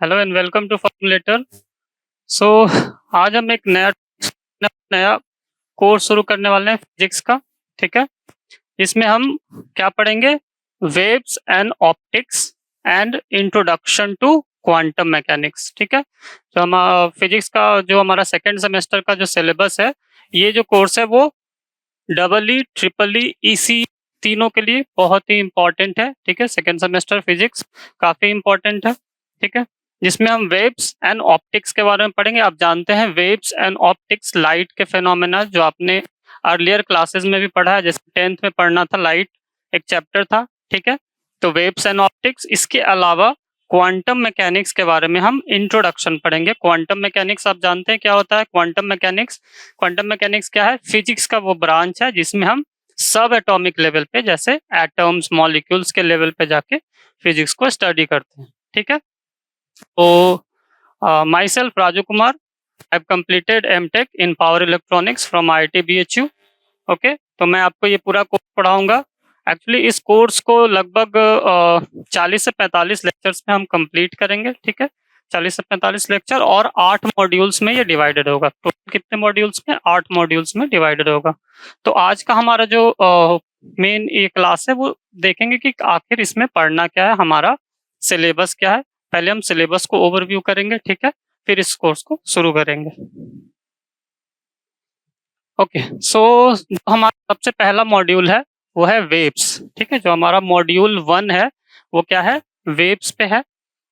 Hello and welcome to Formulator. So आज हम एक नया नया कोर्स शुरू करने वाले हैं फिजिक्स का। ठीक है, इसमें हम क्या पढ़ेंगे? Waves and optics and introduction to quantum mechanics. ठीक है, तो हम फिजिक्स का जो हमारा सेकेंड सेमेस्टर का जो सिलेबस है, ये जो कोर्स है वो double E triple E EC तीनों के लिए बहुत ही इम्पोर्टेंट है। ठीक है, सेकेंड सेमेस्टर फिजिक्स काफी इम्पोर्टेंट है। ठीक है, जिसमें हम वेव्स एंड ऑप्टिक्स के बारे में पढ़ेंगे। आप जानते हैं वेव्स एंड ऑप्टिक्स लाइट के फेनोमेना, जो आपने अर्लियर क्लासेस में भी पढ़ा है, जैसे 10th में पढ़ना था, लाइट एक चैप्टर था। ठीक है, तो वेव्स एंड ऑप्टिक्स, इसके अलावा क्वांटम मैकेनिक्स के बारे में हम इंट्रोडक्शन पढ़ेंगे। क्वांटम मैकेनिक्स आप जानते हैं क्या होता है? क्वांटम मैकेनिक्स, क्वांटम मैकेनिक्स क्या है? फिजिक्स का वो ब्रांच है जिसमें हम सब एटॉमिक लेवल पे, जैसे एटम्स मॉलिक्यूल्स के लेवल पे जाके फिजिक्स को स्टडी करते हैं। ठीक है, तो myself Raju Kumar, I have completed MTech in power electronics from IIT BHU. Okay, तो मैं आपको ये पूरा कोर्स पढ़ाऊंगा। एक्चुअली इस कोर्स को लगभग 40 से 45 लेक्चर्स में हम कंप्लीट करेंगे। ठीक है, 40 से 45 लेक्चर और 8 मॉड्यूल्स में ये डिवाइडेड होगा। टोटल कितने मॉड्यूल्स में? 8 मॉड्यूल्स में डिवाइडेड होगा। तो आज का हमारा जो मेन ये क्लास है वो देखेंगे कि आखिर इसमें पढ़ना क्या है, हमारा सिलेबस क्या है। पहले हम सिलेबस को ओवरव्यू करेंगे, ठीक है, फिर इस कोर्स को शुरू करेंगे। ओके, सो हमारा सबसे पहला मॉड्यूल है वो है वेव्स। ठीक है, जो हमारा मॉड्यूल 1 है वो क्या है? वेव्स पे है,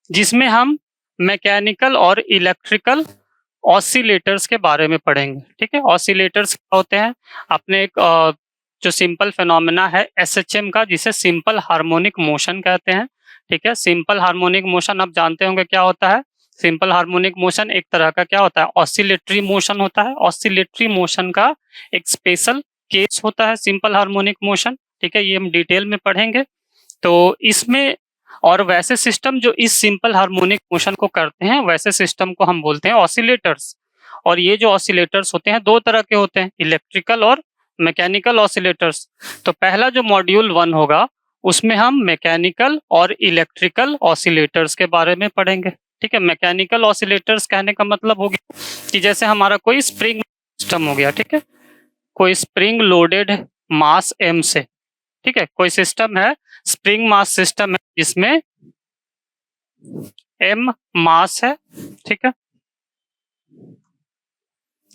जिसमें हम मैकेनिकल और इलेक्ट्रिकल ऑसिलेटर्स के बारे में पढ़ेंगे। ठीक है, ऑसिलेटर्स क्या होते हैं? आपने एक जो सिंपल फिनोमेना है एसएचएम का, जिसे सिंपल हार्मोनिक मोशन कहते हैं। ठीक है, सिंपल हार्मोनिक मोशन आप जानते होंगे क्या होता है? सिंपल हार्मोनिक मोशन एक तरह का क्या होता है? ऑसिलेटरी मोशन होता है। ऑसिलेटरी मोशन का एक स्पेशल केस होता है सिंपल हार्मोनिक मोशन। ठीक है, ये हम डिटेल में पढ़ेंगे। तो इसमें और वैसे सिस्टम जो इस सिंपल हार्मोनिक मोशन को करते हैं, वैसे सिस्टम को हम बोलते हैं ऑसिलेटर्स। और ये जो ऑसिलेटर्स होते हैं दो तरह के होते हैं, इलेक्ट्रिकल और मैकेनिकल ऑसिलेटर्स। तो पहला जो मॉड्यूल 1 होगा उसमें हम मैकेनिकल और इलेक्ट्रिकल ऑसिलेटर्स के बारे में पढ़ेंगे। ठीक है, मैकेनिकल ऑसिलेटर्स कहने का मतलब हो गया कि जैसे हमारा कोई स्प्रिंग सिस्टम हो गया। ठीक है, कोई स्प्रिंग लोडेड है मास m से। ठीक है, कोई सिस्टम है, स्प्रिंग मास सिस्टम है जिसमें m मास है। ठीक है,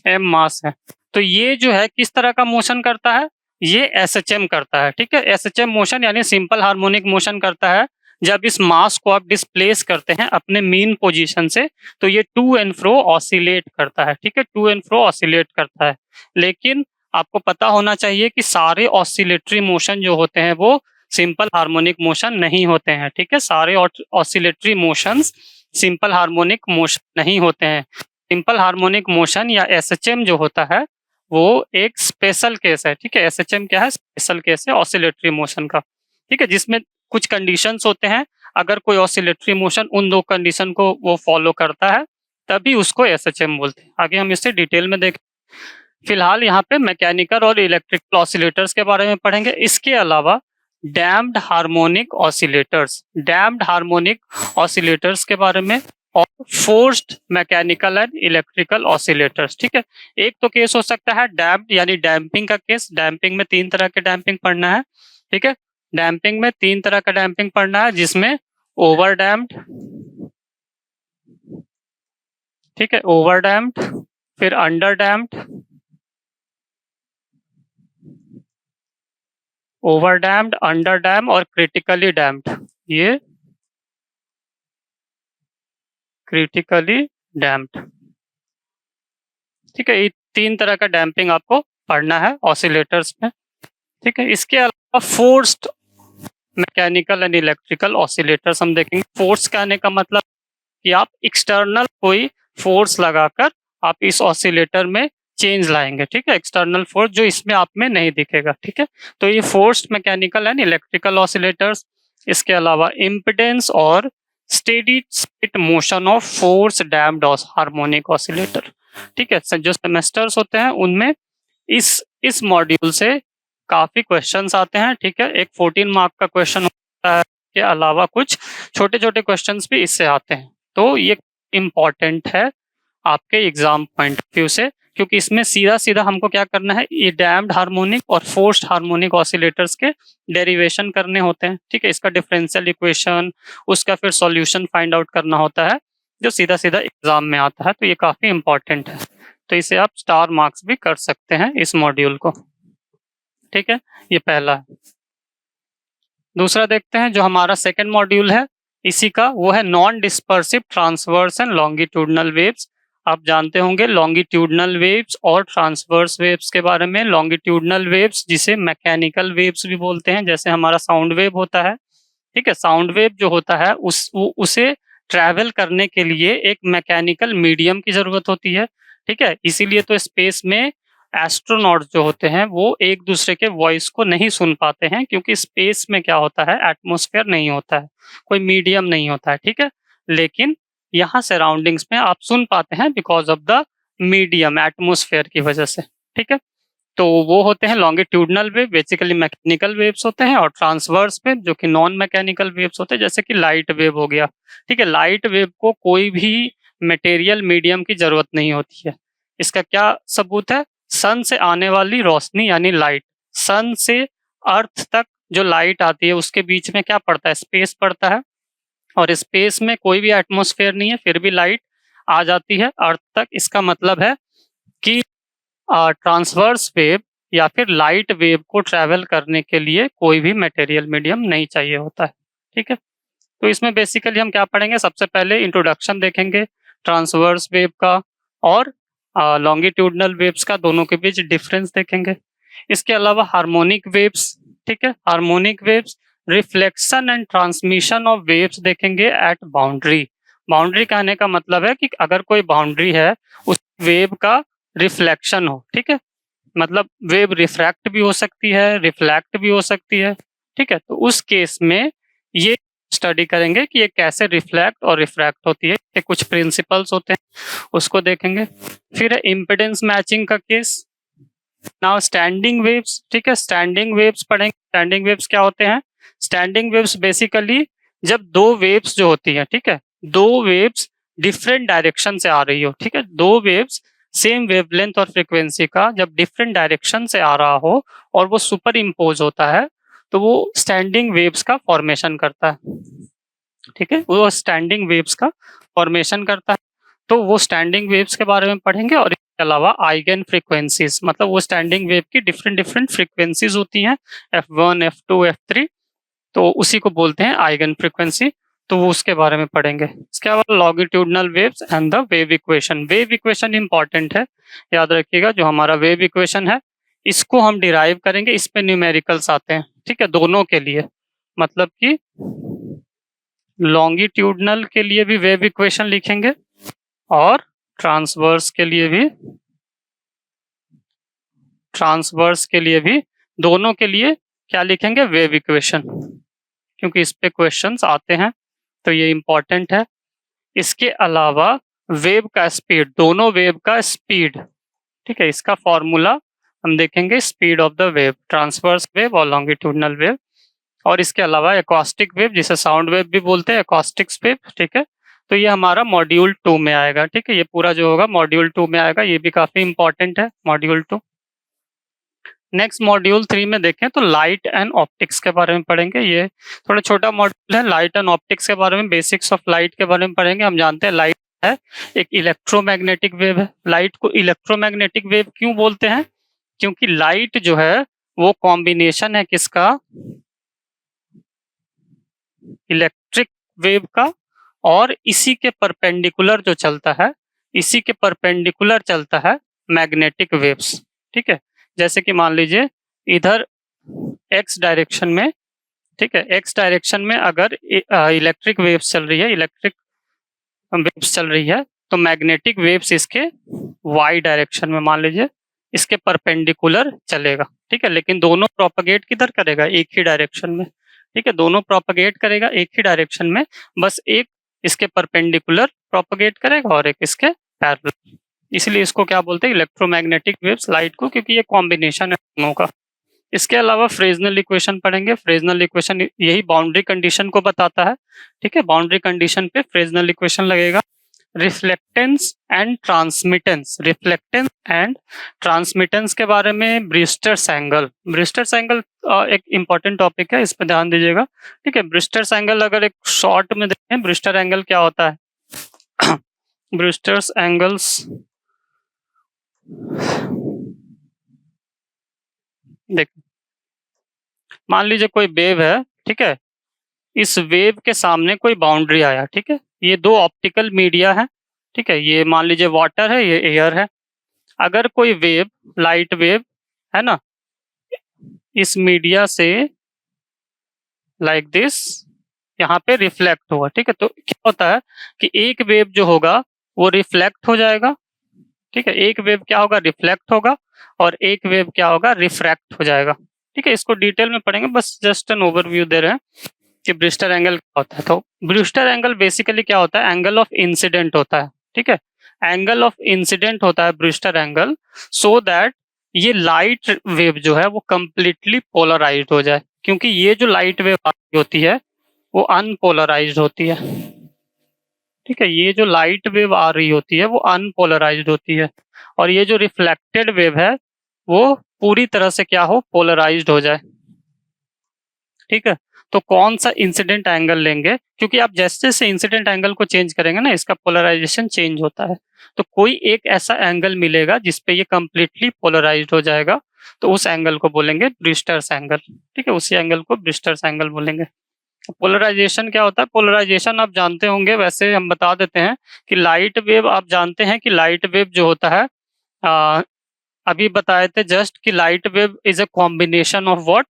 m मास है। तो ये जो है किस तरह का मोशन करता है? ये एसएचएम करता है। ठीक है, एसएचएम मोशन यानी सिंपल हार्मोनिक मोशन करता है। जब इस मास को आप डिस्प्लेस करते हैं अपने मीन पोजीशन से, तो ये टू एंड फ्रो ऑसिलेट करता है। ठीक है, टू एंड फ्रो ऑसिलेट करता है। लेकिन आपको पता होना चाहिए कि सारे ऑसिलेटरी मोशन जो होते हैं वो सिंपल हार्मोनिक मोशन नहीं होते हैं। ठीक है, सारे oscillatory motions simple harmonic motion नहीं होते हैं। सिंपल हार्मोनिक मोशन या एसएचएम जो होता है वो एक स्पेशल केस है। ठीक है, एसएचएम क्या है? स्पेशल केस है ऑसिलेटरी मोशन का। ठीक है, जिसमें कुछ कंडीशंस होते हैं, अगर कोई ऑसिलेटरी मोशन उन दो कंडीशन को वो फॉलो करता है तभी उसको एसएचएम बोलते हैं। आगे हम इसे डिटेल में देखें। फिलहाल यहाँ पे मैकेनिकल और इलेक्ट्रिकल ऑसिलेटर्स के बारे में पढ़ेंगे। इसके अलावा damped harmonic oscillators, damped harmonic oscillators के बारे में, और forced mechanical and electrical oscillators. ठीक है, एक तो केस हो सकता है डैम्प्ड यानी डैम्पिंग का केस। डैम्पिंग में 3 तरह के डैम्पिंग पढ़ना है। ठीक है, डैम्पिंग में 3 तरह का डैम्पिंग पढ़ना है, जिसमें ओवर डैम्प्ड, ठीक है, ओवर डैम्प्ड, फिर under damped, over damped, under damp और क्रिटिकली डैम्प्ड। ये क्रिटिकली डैम्प्ड। ठीक है, ये 3 तरह का डैम्पिंग आपको पढ़ना है ऑसिलेटर्स में। ठीक है, इसके अलावा forced mechanical and electrical oscillators हम देखेंगे। फोर्स कहने का मतलब कि आप एक्सटर्नल कोई फोर्स लगाकर आप इस ऑसिलेटर में चेंज लाएंगे। ठीक है, एक्सटर्नल फोर्स जो इसमें आप में नहीं दिखेगा। ठीक है, तो ये forced mechanical and electrical oscillators. इसके अलावा इम्पिडेंस और steady state motion of force damped harmonic oscillator. ठीक है, जो सेमेस्टर्स होते हैं उनमें इस मॉड्यूल से काफी क्वेश्चंस आते हैं। ठीक है, एक 14 मार्क का क्वेश्चन होता है, के अलावा कुछ छोटे छोटे क्वेश्चंस भी इससे आते हैं। तो ये इम्पॉर्टेंट है आपके एग्जाम पॉइंट ऑफ व्यू से, क्योंकि इसमें सीधा सीधा हमको क्या करना है, ये डैम्प्ड हार्मोनिक और फोर्स्ड हार्मोनिक ऑसिलेटर्स के डेरिवेशन करने होते हैं। ठीक है, इसका डिफरेंशियल इक्वेशन, उसका फिर सॉल्यूशन फाइंड आउट करना होता है, जो सीधा सीधा एग्जाम में आता है। तो ये काफी इंपॉर्टेंट है, तो इसे आप स्टार मार्क्स भी कर सकते हैं इस मॉड्यूल को। ठीक है, ये पहला है। दूसरा देखते हैं जो हमारा सेकंड मॉड्यूल है इसी का, वो है non dispersive transverse and longitudinal waves. आप जानते होंगे लॉन्गिट्यूडनल वेव्स और ट्रांसवर्स वेव्स के बारे में। लॉन्गिट्यूडनल वेव्स जिसे मैकेनिकल वेव्स भी बोलते हैं, जैसे हमारा साउंड वेव होता है। ठीक है, साउंड वेव जो होता है उसे ट्रैवल करने के लिए एक मैकेनिकल मीडियम की जरूरत होती है। ठीक है, इसीलिए तो स्पेस में एस्ट्रोनॉट जो होते हैं वो एक दूसरे के वॉइस को नहीं सुन पाते हैं, क्योंकि स्पेस में क्या होता है, एटमॉस्फेयर नहीं होता है, कोई मीडियम नहीं होता है। ठीक है, लेकिन यहाँ सराउंडिंग्स में आप सुन पाते हैं because of the medium, atmosphere की वजह से। ठीक है, तो वो होते हैं longitudinal wave, basically mechanical waves होते हैं, और ट्रांसवर्स वेव जो कि नॉन मैकेनिकल वेव्स होते हैं, जैसे कि लाइट वेव हो गया। ठीक है, लाइट वेव को कोई भी मटेरियल मीडियम की जरूरत नहीं होती है। इसका क्या सबूत है, सन से आने वाली रोशनी यानी लाइट, सन से अर्थ तक जो लाइट आती है उसके बीच में क्या पड़ता है, स्पेस पड़ता है, और स्पेस में कोई भी एटमॉस्फेयर नहीं है, फिर भी लाइट आ जाती है अर्थ तक। इसका मतलब है कि ट्रांसवर्स वेव या फिर लाइट वेव को ट्रैवल करने के लिए कोई भी मटेरियल मीडियम नहीं चाहिए होता है। ठीक है, तो इसमें बेसिकली हम क्या पढ़ेंगे, सबसे पहले इंट्रोडक्शन देखेंगे ट्रांसवर्स वेव का, और लॉन्गिट्यूडनल वेव्स का, दोनों के बीच डिफरेंस देखेंगे। इसके अलावा हार्मोनिक वेव्स, ठीक है, harmonic waves, reflection and transmission of waves देखेंगे एट बाउंड्री। बाउंड्री कहने का मतलब है कि अगर कोई बाउंड्री है उस वेव का रिफ्लेक्शन हो। ठीक है, मतलब वेव रिफ्रैक्ट भी हो सकती है, रिफ्लेक्ट भी हो सकती है। ठीक है, तो उस केस में ये स्टडी करेंगे कि ये कैसे रिफ्लेक्ट और रिफ्रैक्ट होती है, ये कुछ प्रिंसिपल्स होते हैं उसको देखेंगे। फिर है इम्पिडेंस मैचिंग का केस। नाउ स्टैंडिंग वेव्स, ठीक है, स्टैंडिंग वेव्स पढ़ेंगे। स्टैंडिंग वेव्स क्या होते हैं, स्टैंडिंग वेव्स बेसिकली जब दो वेव्स जो होती है, ठीक है, दो वेव्स डिफरेंट डायरेक्शन से आ रही हो। ठीक है, दो वेव्स सेम वेवलेंथ और फ्रीक्वेंसी का जब डिफरेंट डायरेक्शन से आ रहा हो और वो सुपर इम्पोज होता है, तो वो स्टैंडिंग वेव्स का फॉर्मेशन करता है। ठीक है, वो स्टैंडिंग वेव्स का फॉर्मेशन करता है। तो वो स्टैंडिंग वेव्स के बारे में पढ़ेंगे, और इसके अलावा आइगन फ्रीक्वेंसीज, मतलब वो स्टैंडिंग वेव की डिफरेंट डिफरेंट फ्रीक्वेंसीज होती हैं, F1, F2, F3, तो उसी को बोलते हैं आइगन फ्रीक्वेंसी, तो वो उसके बारे में पढ़ेंगे। इसके अलावा longitudinal waves and the wave equation. Wave equation important है, याद रखिएगा। जो हमारा वेव इक्वेशन है इसको हम डिराइव करेंगे, इस पे न्यूमेरिकल्स आते हैं। ठीक है, दोनों के लिए, मतलब कि लॉन्गिट्यूडनल के लिए भी वेव इक्वेशन लिखेंगे और ट्रांसवर्स के लिए भी, ट्रांसवर्स के लिए भी, दोनों के लिए क्या लिखेंगे, वेव इक्वेशन, क्योंकि इस पे क्वेश्चंस आते हैं, तो ये इंपॉर्टेंट है। इसके अलावा वेव का स्पीड, दोनों वेव का स्पीड, ठीक है, इसका फॉर्मूला हम देखेंगे, speed of the wave, transverse wave और लॉन्गिट्यूडनल वेव। और इसके अलावा एकॉस्टिक वेव, जिसे साउंड वेव भी बोलते हैं, एकॉस्टिक्स वेव। ठीक है, तो ये हमारा मॉड्यूल 2 में आएगा। ठीक है, ये पूरा जो होगा मॉड्यूल 2 में आएगा, ये भी काफी इंपॉर्टेंट है मॉड्यूल 2। नेक्स्ट मॉड्यूल 3 में देखें तो लाइट एंड ऑप्टिक्स के बारे में पढ़ेंगे। ये थोड़ा छोटा मॉड्यूल है, लाइट एंड ऑप्टिक्स के बारे में, बेसिक्स ऑफ लाइट के बारे में पढ़ेंगे। हम जानते हैं लाइट है एक इलेक्ट्रोमैग्नेटिक वेव है। लाइट को इलेक्ट्रोमैग्नेटिक वेव क्यों बोलते हैं, क्योंकि लाइट जो है वो कॉम्बिनेशन है किसका, इलेक्ट्रिक वेव का, और इसी के परपेंडिकुलर जो चलता है, इसी के परपेंडिकुलर चलता है मैग्नेटिक वेव्स। ठीक है, जैसे कि मान लीजिए इधर एक्स डायरेक्शन में, ठीक है, एक्स डायरेक्शन में अगर इलेक्ट्रिक वेव्स चल रही है, इलेक्ट्रिक वेव्स चल रही है, तो मैग्नेटिक वेव्स इसके वाई डायरेक्शन में, मान लीजिए इसके परपेंडिकुलर चलेगा। ठीक है, लेकिन दोनों प्रोपगेट किधर करेगा, एक ही डायरेक्शन में। ठीक है, दोनों प्रोपगेट करेगा एक ही डायरेक्शन में, बस एक इसके परपेंडिकुलर प्रोपगेट करेगा और एक इसके पैरेलल। इसलिए इसको क्या बोलते हैं, इलेक्ट्रोमैग्नेटिक वेव्स, लाइट को, क्योंकि ये कॉम्बिनेशन है दोनों का, इसके अलावा फ्रेजनल इक्वेशन पढ़ेंगे। फ्रेजनल इक्वेशन यही बाउंड्री कंडीशन को बताता है, ठीक है। बाउंड्री कंडीशन पे फ्रेजनल इक्वेशन लगेगा। Reflectance and transmittance, reflectance and transmittance के बारे में ब्रिस्टर्स एंगल, ब्रिस्टर्स एंगल एक इंपॉर्टेंट टॉपिक है, इस पर ध्यान दीजिएगा, ठीक है। ब्रिस्टर्स एंगल अगर एक शॉर्ट में देखें, ब्रिस्टर एंगल क्या होता है ब्रिस्टर्स एंगल्स देख, मान लीजिए कोई वेव है, ठीक है। इस वेव के सामने कोई बाउंड्री आया, ठीक है। ये दो ऑप्टिकल मीडिया है, ठीक है। ये मान लीजिए वाटर है, ये एयर है। अगर कोई वेव, लाइट वेव है ना, इस मीडिया से लाइक दिस यहाँ पे रिफ्लेक्ट हुआ, ठीक है। तो क्या होता है कि एक वेव जो होगा वो रिफ्लेक्ट हो जाएगा, ठीक है। एक वेव क्या होगा, रिफ्लेक्ट होगा, और एक वेव क्या होगा, रिफ्रैक्ट हो जाएगा, ठीक है। इसको डिटेल में पढ़ेंगे, बस जस्ट एन ओवरव्यू दे रहे हैं कि ब्रिस्टर एंगल क्या होता है। तो ब्रिस्टर एंगल बेसिकली क्या होता है, एंगल ऑफ इंसिडेंट होता है, ठीक है। एंगल ऑफ इंसिडेंट होता है ब्रिस्टर एंगल, सो दैट ये लाइट वेव जो है वो कंप्लीटली पोलराइज्ड हो जाए, क्योंकि ये जो लाइट वेव होती है वो अनपोलराइज्ड होती है, ठीक है। ये जो लाइट वेव आ रही होती है वो अनपोलराइज्ड होती है, और ये जो रिफ्लेक्टेड वेव है वो पूरी तरह से क्या हो, पोलराइज्ड हो जाए, ठीक है। तो कौन सा इंसिडेंट एंगल लेंगे, क्योंकि आप जैसे जैसे इंसिडेंट एंगल को चेंज करेंगे ना, इसका पोलराइजेशन चेंज होता है। तो कोई एक ऐसा एंगल मिलेगा जिसपे ये कंप्लीटली पोलराइज्ड हो जाएगा, तो उस एंगल को बोलेंगे ब्रिस्टर्स एंगल, ठीक है। उसी एंगल को ब्रिस्टर्स एंगल बोलेंगे। पोलराइजेशन क्या होता है, पोलराइजेशन आप जानते होंगे, वैसे हम बता देते हैं कि लाइट वेव, आप जानते हैं कि लाइट वेव जो होता है, आ, अभी बताए थे जस्ट कि light wave is a combination of what,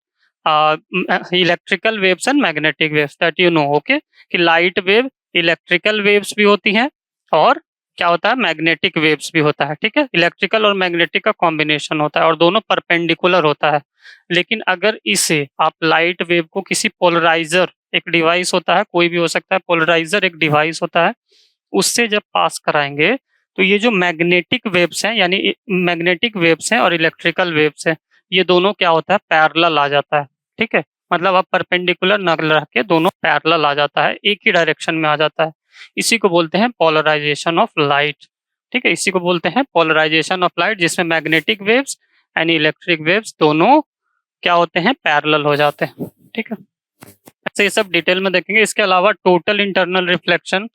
electrical waves and magnetic waves, that you know, okay. कि लाइट वेव इलेक्ट्रिकल वेव्स भी होती हैं और क्या होता है, मैग्नेटिक वेव्स भी होता है, ठीक है। इलेक्ट्रिकल और मैग्नेटिक का कॉम्बिनेशन होता है और दोनों परपेंडिकुलर होता है। लेकिन अगर इसे आप लाइट वेव को किसी पोलराइजर, एक डिवाइस होता है, कोई भी हो सकता है, पोलराइजर एक डिवाइस होता है, उससे जब पास कराएंगे तो ये जो मैग्नेटिक वेव्स हैं, यानी मैग्नेटिक वेव्स हैं और इलेक्ट्रिकल वेव्स हैं, ये दोनों क्या होता है, पैरेलल आ जाता है, ठीक है। मतलब आप परपेंडिकुलर न रख के दोनों पैरेलल आ जाता है, एक ही डायरेक्शन में आ जाता है। इसी को बोलते हैं पोलराइजेशन ऑफ लाइट, ठीक है। इसी को बोलते हैं पोलराइजेशन ऑफ लाइट, जिसमें magnetic waves and electric waves दोनों क्या होते हैं, पैरेलल हो जाते हैं, ठीक है। ऐसे ये सब डिटेल में देखेंगे। इसके अलावा टोटल इंटरनल रिफ्लेक्शन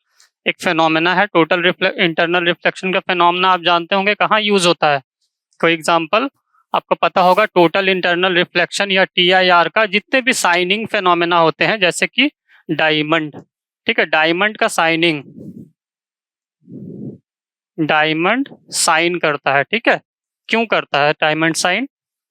एक फेनोमेना है। टोटल इंटरनल रिफ्लेक्शन का फेनोमेना आप जानते होंगे कहाँ यूज होता है। कोई एग्जांपल आपको पता होगा, टोटल इंटरनल रिफ्लेक्शन या TIR का जितने भी साइनिंग फेनोमेना होते हैं, जैसे कि डायमंड, ठीक है। डायमंड का साइनिंग, डायमंड साइन करता है, ठीक है। क्यों करता है diamond shine,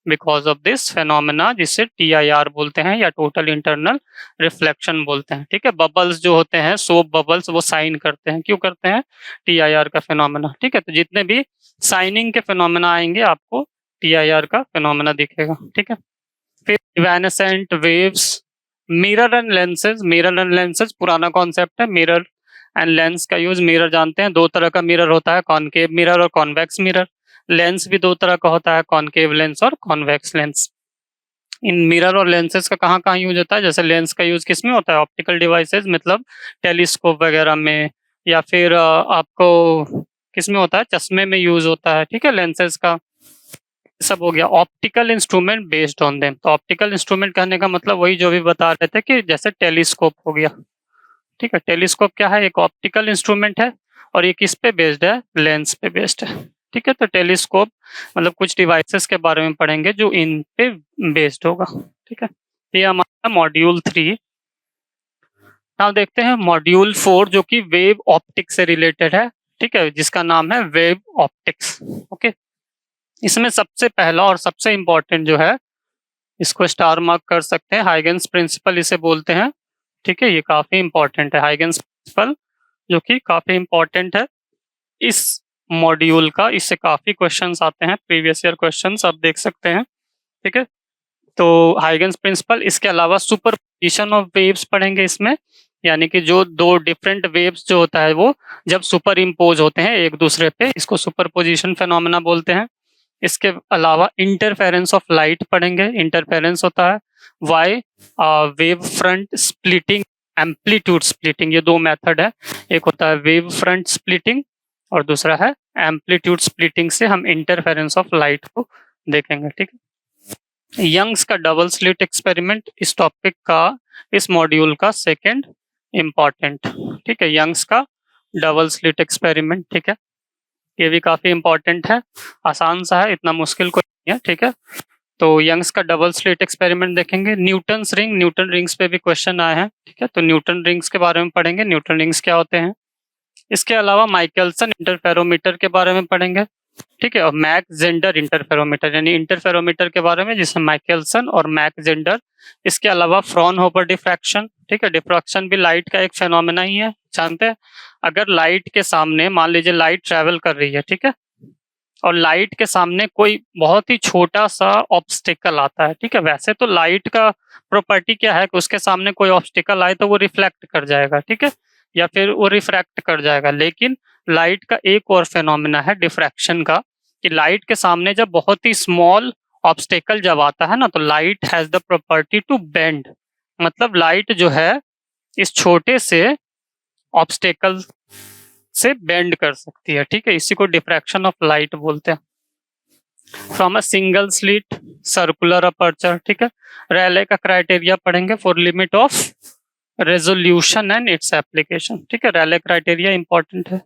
because of this phenomena, जिसे TIR बोलते हैं या टोटल इंटरनल रिफ्लेक्शन बोलते हैं, ठीक है। बबल्स जो होते हैं, सोप बबल्स, वो साइन करते हैं, क्यों करते हैं, TIR का फेनोमेना, ठीक है। तो जितने भी साइनिंग के फेनोमेना आएंगे आपको TIR का फेनोमेना दिखेगा, ठीक है। फिर evanescent waves, mirror and lenses, mirror and lenses पुराना कॉन्सेप्ट है। मिरर एंड लेंस का यूज, मिरर जानते हैं, दो तरह का मिरर होता है, कॉनकेव मिरर और कॉन्वेक्स मिरर। लेंस भी दो तरह का होता है, कॉनकेव लेंस और कॉन्वेक्स लेंस। इन मिरर और लेंसेज का कहाँ कहाँ यूज होता है, जैसे लेंस का यूज किस में होता है, ऑप्टिकल डिवाइसेस, मतलब टेलीस्कोप वगैरह में, या फिर आपको किस में होता है, चश्मे में यूज होता है, ठीक है, लेंसेज का। सब हो गया optical instrument based on them. तो ऑप्टिकल इंस्ट्रूमेंट कहने का मतलब वही जो भी बता रहे थे कि जैसे टेलीस्कोप हो गया, ठीक है। टेलीस्कोप क्या है, एक ऑप्टिकल इंस्ट्रूमेंट है, और ये किस पे बेस्ड है, लेंस पे बेस्ड है, ठीक है। तो टेलीस्कोप मतलब कुछ डिवाइसेस के बारे में पढ़ेंगे जो इन पे बेस्ड होगा, ठीक है। ये हमारा मॉड्यूल 3। नाउ देखते हैं मॉड्यूल 4, जो कि वेव ऑप्टिक्स से रिलेटेड है, ठीक है, जिसका नाम है वेव ऑप्टिक्स, ओके। इसमें सबसे पहला और सबसे इम्पोर्टेंट जो है, इसको स्टार मार्क कर सकते हैं, हाइगेंस प्रिंसिपल इसे बोलते हैं, ठीक है। ये काफी इंपॉर्टेंट है, हाइगेंस प्रिंसिपल, जो कि काफी इंपॉर्टेंट है इस मॉड्यूल का। इससे काफी क्वेश्चंस आते हैं, प्रीवियस ईयर क्वेश्चंस आप देख सकते हैं, ठीक है। तो हाइगेंस प्रिंसिपल, इसके अलावा सुपरपोजिशन ऑफ वेव्स पढ़ेंगे इसमें, यानी कि जो दो डिफरेंट वेव्स जो होता है वो जब सुपर इम्पोज होते हैं एक दूसरे पे, इसको सुपरपोजिशन फेनोमेना बोलते हैं। इसके अलावा इंटरफेरेंस ऑफ लाइट पढ़ेंगे, इंटरफेरेंस होता है why, wave front splitting, amplitude splitting, ये दो मेथड है, एक होता है वेव फ्रंट स्प्लिटिंग और दूसरा है एम्पलीट्यूड स्प्लिटिंग से हम इंटरफेरेंस ऑफ लाइट को देखेंगे, ठीक है। यंग्स का डबल स्लिट एक्सपेरिमेंट इस टॉपिक का, इस मॉड्यूल का सेकंड इम्पॉर्टेंट, ठीक है, यंग्स का डबल स्लिट एक्सपेरिमेंट, ठीक है, ये भी काफी इंपॉर्टेंट है, आसान सा है, इतना मुश्किल कोई नहीं है, ठीक है। तो यंग्स का डबल स्लिट एक्सपेरिमेंट देखेंगे। न्यूटन्स रिंग, न्यूटन रिंग्स पे भी क्वेश्चन आए हैं, ठीक है, तो न्यूटन रिंग्स के बारे में पढ़ेंगे, न्यूटन रिंग्स क्या होते हैं। इसके अलावा माइकलसन इंटरफेरोमीटर के बारे में पढ़ेंगे, ठीक है, और मैक जेंडर इंटरफेरोमीटर, यानी इंटरफेरोमीटर के बारे में जिसमें माइकलसन और मैक जेंडर। इसके अलावा फ्रॉनहोफर डिफ्रैक्शन, ठीक है, डिफ्रैक्शन भी लाइट का एक फेनोमेना ही है, जानते हैं। अगर लाइट के सामने, मान लीजिए लाइट ट्रेवल कर रही है, ठीक है, और लाइट के सामने कोई बहुत ही छोटा सा ऑब्स्टिकल आता है, ठीक है, वैसे तो लाइट का प्रॉपर्टी क्या है कि उसके सामने कोई ऑब्स्टिकल आए तो वो रिफ्लेक्ट कर जाएगा, ठीक है, या फिर वो रिफ्रैक्ट कर जाएगा, लेकिन लाइट का एक और फेनोमेना है डिफ्रैक्शन का, कि लाइट के सामने जब बहुत ही स्मॉल ऑब्स्टिकल जब आता है ना, तो light has the property to bend, मतलब लाइट जो है इस छोटे से ऑब्स्टिकल से बेंड कर सकती है, ठीक है, इसी को डिफ्रैक्शन ऑफ लाइट बोलते हैं। From a single slit circular aperture, ठीक है, रेले का क्राइटेरिया पढ़ेंगे for limit of resolution and its application, ठीक है, रेले क्राइटेरिया इंपॉर्टेंट है।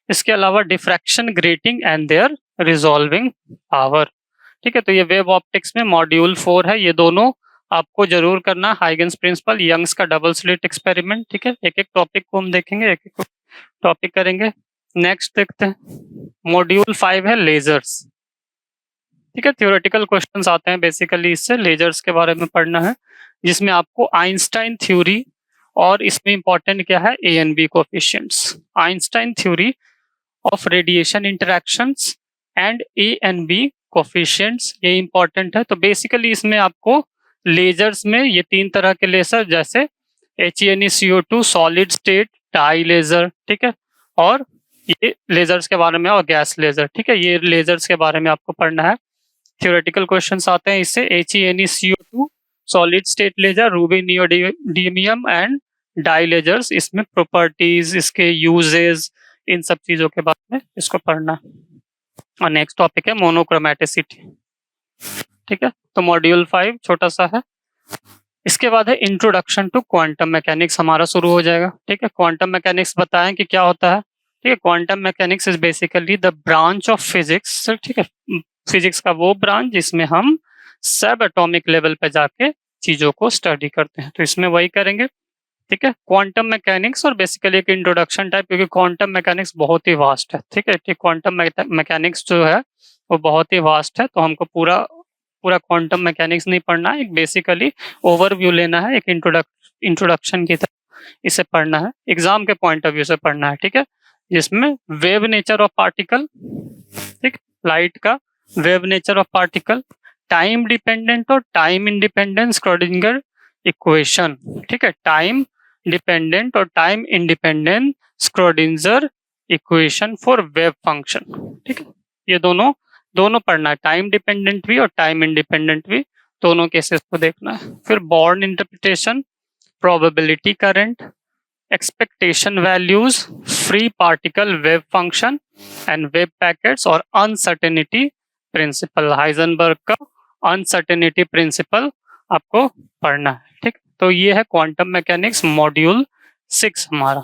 इसके अलावा diffraction grating and their resolving power, ठीक है, तो ये वेव ऑप्टिक्स में मॉड्यूल 4 है, ये दोनों आपको जरूर करना, हाइगन्स प्रिंसिपल, यंग्स का डबल स्लिट एक्सपेरिमेंट, ठीक है, एक एक टॉपिक को हम देखेंगे, एक एक टॉपिक करेंगे। नेक्स्ट देखते हैं, मॉड्यूल 5 है लेजर्स, ठीक है, थ्योरेटिकल क्वेश्चंस आते हैं बेसिकली इससे, लेजर्स के बारे में पढ़ना है, जिसमें आपको आइंस्टाइन थ्योरी और इसमें इंपॉर्टेंट क्या है, A and B coefficients, Einstein theory of radiation interactions and A and B coefficients, ये इंपॉर्टेंट है। तो बेसिकली इसमें आपको लेजर्स में ये तीन तरह के लेजर, जैसे HNeCO2 solid state die laser, ठीक है, और ये लेजर्स के बारे में, और गैस लेजर, ठीक है, ये लेजर्स के बारे में आपको पढ़ना है। थ्योरेटिकल क्वेश्चंस आते हैं इससे, HNeCO2 solid state laser, ruby neodymium and dye lasers, इसमें प्रॉपर्टीज, इसके यूजेस, इन सब चीजों के बारे में इसको पढ़ना है। और नेक्स्ट टॉपिक है मोनोक्रोमेटिसिटी, ठीक है, तो मॉड्यूल 5 छोटा सा है। इसके बाद है इंट्रोडक्शन टू क्वांटम मैकेनिक्स, हमारा शुरू हो जाएगा, ठीक है। क्वांटम मैकेनिक्स बताएं कि क्या होता है, ठीक है। Quantum mechanics is basically the branch of physics, ठीक है, फिजिक्स का वो ब्रांच जिसमें हम सब एटॉमिक लेवल पे जाके चीजों को स्टडी करते हैं, तो इसमें वही करेंगे, ठीक है। क्वांटम मैकेनिक्स और बेसिकली एक इंट्रोडक्शन टाइप, क्योंकि क्वांटम मैकेनिक्स बहुत ही वास्ट है, ठीक है, क्वांटम मैकेनिक्स जो है वो बहुत ही वास्ट है, तो हमको पूरा पूरा क्वांटम मैकेनिक्स नहीं पढ़ना है, एक बेसिकली ओवरव्यू लेना है, एक इंट्रोडक्शन की तरह इसे पढ़ना है, एग्जाम के पॉइंट ऑफ व्यू से पढ़ना है, ठीक है, जिसमें वेव नेचर ऑफ पार्टिकल, ठीक, लाइट का wave nature of particle, time dependent और टाइम इंडिपेंडेंट स्क्रोडिंगर इक्वेशन, ठीक है, टाइम डिपेंडेंट और time independent Schrödinger equation for wave function, ठीक है, ये दोनों पढ़ना है, टाइम डिपेंडेंट भी और टाइम इंडिपेंडेंट भी, दोनों केसेस को देखना है। फिर born interpretation, probability current, expectation values, free particle wave function and wave packets, और अनसर्टेनिटी प्रिंसिपल, हाइजेनबर्ग का अनसर्टेनिटी प्रिंसिपल आपको पढ़ना है, ठीक। तो ये है क्वांटम मैकेनिक्स मॉड्यूल 6 हमारा।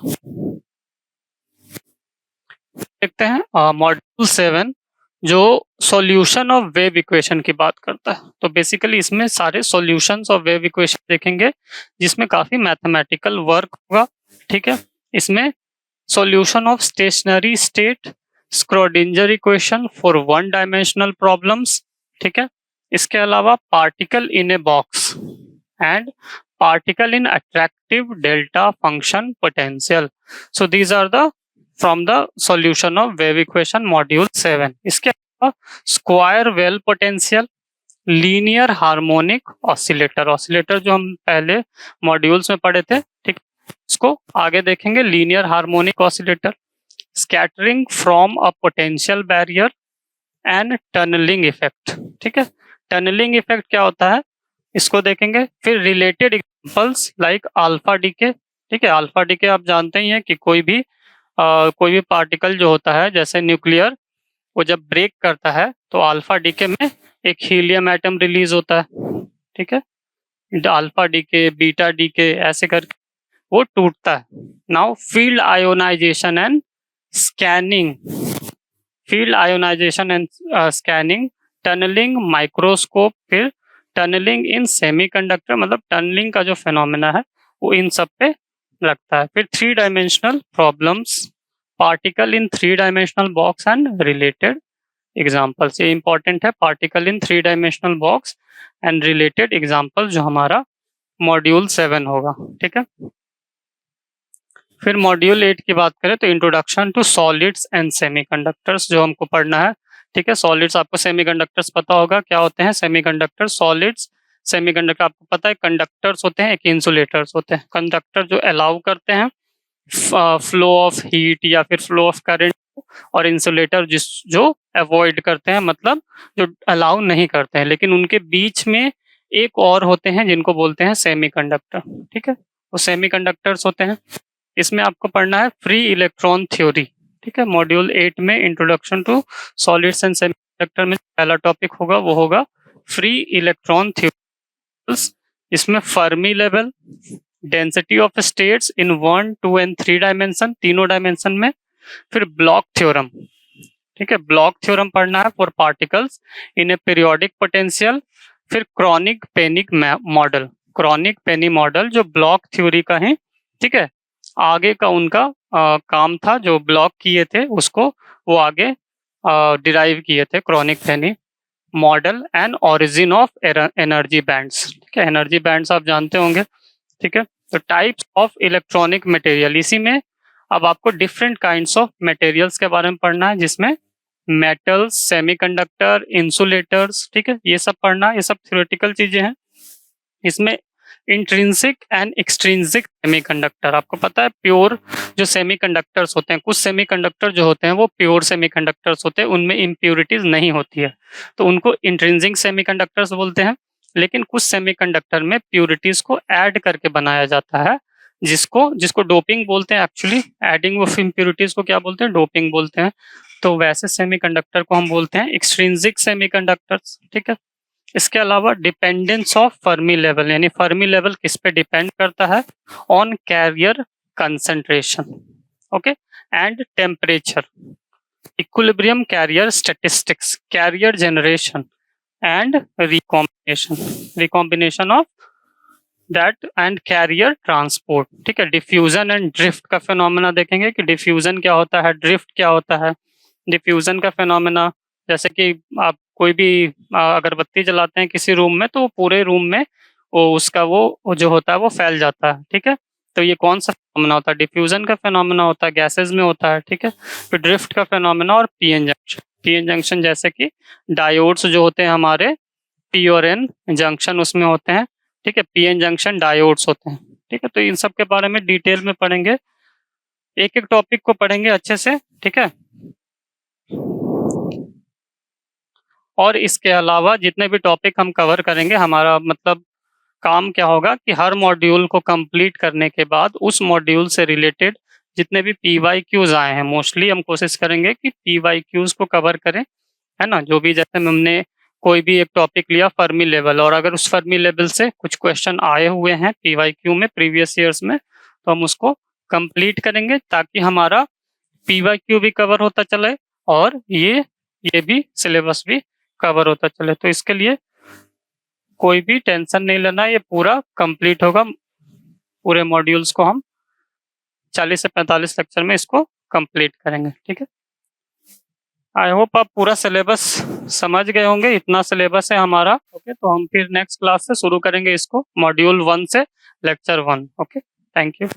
देखते हैं मॉड्यूल 7 जो सॉल्यूशन ऑफ वेव इक्वेशन की बात करता है, तो बेसिकली इसमें सारे सॉल्यूशंस ऑफ वेव इक्वेशन देखेंगे, जिसमें काफी मैथमेटिकल वर्क होगा, ठीक है। इसमें solution of stationery state Schrödinger equation for one dimensional problems, ठीक है। इसके अलावा particle in a box and particle in attractive delta function potential, so these are the from the solution of wave equation module 7। इसके अलावा square well potential, linear harmonic oscillator, oscillator जो हम पहले modules में पढ़े थे, ठीक, इसको आगे देखेंगे, linear harmonic oscillator, scattering from a potential barrier, and tunneling effect. ठीक है, टनलिंग इफेक्ट क्या होता है इसको देखेंगे। फिर related examples like alpha decay. ठीक है, अल्फा डीके आप जानते ही हैं कि कोई भी पार्टिकल जो होता है जैसे न्यूक्लियर, वो जब ब्रेक करता है तो अल्फा डीके में एक हीलियम एटम रिलीज होता है। ठीक है, अल्फा डीके बीटा डीके ऐसे करके वो टूटता है। Now field ionization and scanning, field ionization and scanning, tunneling, microscope, फिर टनलिंग इन सेमीकंडक्टर, मतलब टनलिंग का जो फिनोमेना है वो इन सब पे लगता है। फिर 3 dimensional problems, particle in 3 dimensional box and related examples. ये इंपॉर्टेंट है, particle in 3 dimensional box and related example, जो हमारा मॉड्यूल 7 होगा। ठीक है, फिर मॉड्यूल 8 की बात करें तो introduction to solids and semiconductors जो हमको पढ़ना है। ठीक है, सॉलिड्स आपको सेमीकंडक्टर्स पता होगा क्या होते हैं सेमीकंडक्टर। सॉलिड्स सेमीकंडक्टर आपको पता है कंडक्टर्स होते हैं, एक इंसुलेटर्स होते हैं। कंडक्टर जो अलाउ करते हैं फ्लो ऑफ हीट या फिर फ्लो ऑफ करंट, और इंसुलेटर जो अवॉइड करते हैं, मतलब जो अलाउ नहीं करते हैं। लेकिन उनके बीच में एक और होते हैं जिनको बोलते हैं सेमीकंडक्टर। ठीक है, वो सेमीकंडक्टर्स होते हैं। इसमें आपको पढ़ना है फ्री इलेक्ट्रॉन थ्योरी। ठीक है, मॉड्यूल 8 में introduction to solids and semiconductor में पहला टॉपिक होगा वो होगा फ्री इलेक्ट्रॉन थ्योरी। इसमें Fermi level, density of states in 1, 2 and 3 dimension, तीनों डायमेंशन में। फिर ब्लॉक थ्योरम। ठीक है, ब्लॉक थ्योरम पढ़ना है for particles in a periodic potential. फिर Kronig Penney model, Kronig Penney model जो ब्लॉक थ्योरी का है। ठीक है, आगे का उनका काम था, जो ब्लॉक किए थे उसको वो आगे डिराइव किए थे, chronic Penney model and origin of energy bands. ठीक है, एनर्जी बैंड्स आप जानते होंगे। ठीक है, तो टाइप्स ऑफ इलेक्ट्रॉनिक मटेरियल, इसी में अब आपको डिफरेंट काइंड्स ऑफ मटेरियल्स के बारे में पढ़ना है, जिसमें मेटल्स, सेमीकंडक्टर, इंसुलेटर्स। ठीक है, ये सब पढ़ना है, ये सब थ्योरेटिकल चीजें हैं। इसमें इंट्रिंसिक एंड एक्सट्रिंसिक सेमीकंडक्टर, आपको पता है प्योर जो सेमीकंडक्टर्स होते हैं, कुछ सेमीकंडक्टर जो होते हैं वो प्योर सेमीकंडक्टर्स होते हैं, उनमें इम्प्योरिटीज नहीं होती है, तो उनको इंट्रिंसिक सेमीकंडक्टर्स बोलते हैं। लेकिन कुछ सेमीकंडक्टर में प्योरिटीज को ऐड करके बनाया जाता है, जिसको डोपिंग बोलते हैं। एक्चुअली एडिंग ऑफ इम्प्योरिटीज को क्या बोलते हैं, डोपिंग बोलते हैं। तो वैसे सेमीकंडक्टर को हम बोलते हैं एक्सट्रिंसिक सेमीकंडक्टर्स। ठीक है, इसके अलावा डिपेंडेंस ऑफ फर्मी लेवल, यानी फर्मी लेवल किस पे डिपेंड करता है, on carrier concentration, okay, and temperature, equilibrium carrier statistics, carrier generation and recombination of that and carrier transport. ठीक है, डिफ्यूजन एंड ड्रिफ्ट का फिनोमेना देखेंगे कि डिफ्यूजन क्या होता है, ड्रिफ्ट क्या होता है। डिफ्यूजन का फिनोमेना, जैसे कि आप कोई भी अगरबत्ती जलाते हैं किसी रूम में, तो वो पूरे रूम में वो जो होता है वो फैल जाता है। ठीक है, तो ये कौन सा फिनोमेना होता है, डिफ्यूजन का फिनोमेना होता है, गैसेस में होता है। ठीक है, फिर ड्रिफ्ट का फिनोमेना और पीएन जंक्शन, पीएन जंक्शन जैसे कि डायोड्स जो होते हैं हमारे, पी और एन जंक्शन उसमें होते हैं। ठीक है, पीएन जंक्शन डायोड्स होते हैं। ठीक है, तो इन सब के बारे में डिटेल में पढ़ेंगे, एक एक टॉपिक को पढ़ेंगे अच्छे से। ठीक है, और इसके अलावा जितने भी टॉपिक हम कवर करेंगे, हमारा मतलब काम क्या होगा कि हर मॉड्यूल को कंप्लीट करने के बाद उस मॉड्यूल से रिलेटेड जितने भी पीवाईक्यूज आए हैं, मोस्टली हम कोशिश करेंगे कि पीवाईक्यूज को कवर करें, है ना। जो भी जैसे हमने कोई भी एक टॉपिक लिया फर्मी लेवल, और अगर उस फर्मी लेवल से कुछ क्वेश्चन आए हुए हैं पीवाईक्यू में प्रीवियस ईयर्स में, तो हम उसको कंप्लीट करेंगे, ताकि हमारा पीवाईक्यू भी कवर होता चले और ये भी सिलेबस भी कवर होता चले। तो इसके लिए कोई भी टेंशन नहीं लेना, ये पूरा कंप्लीट होगा। पूरे मॉड्यूल्स को हम 40 से 45 लेक्चर में इसको कंप्लीट करेंगे। ठीक है, आई होप आप पूरा सिलेबस समझ गए होंगे, इतना सिलेबस है हमारा। ओके, तो हम फिर नेक्स्ट क्लास से शुरू करेंगे इसको, मॉड्यूल 1 से लेक्चर 1। Okay, thank you.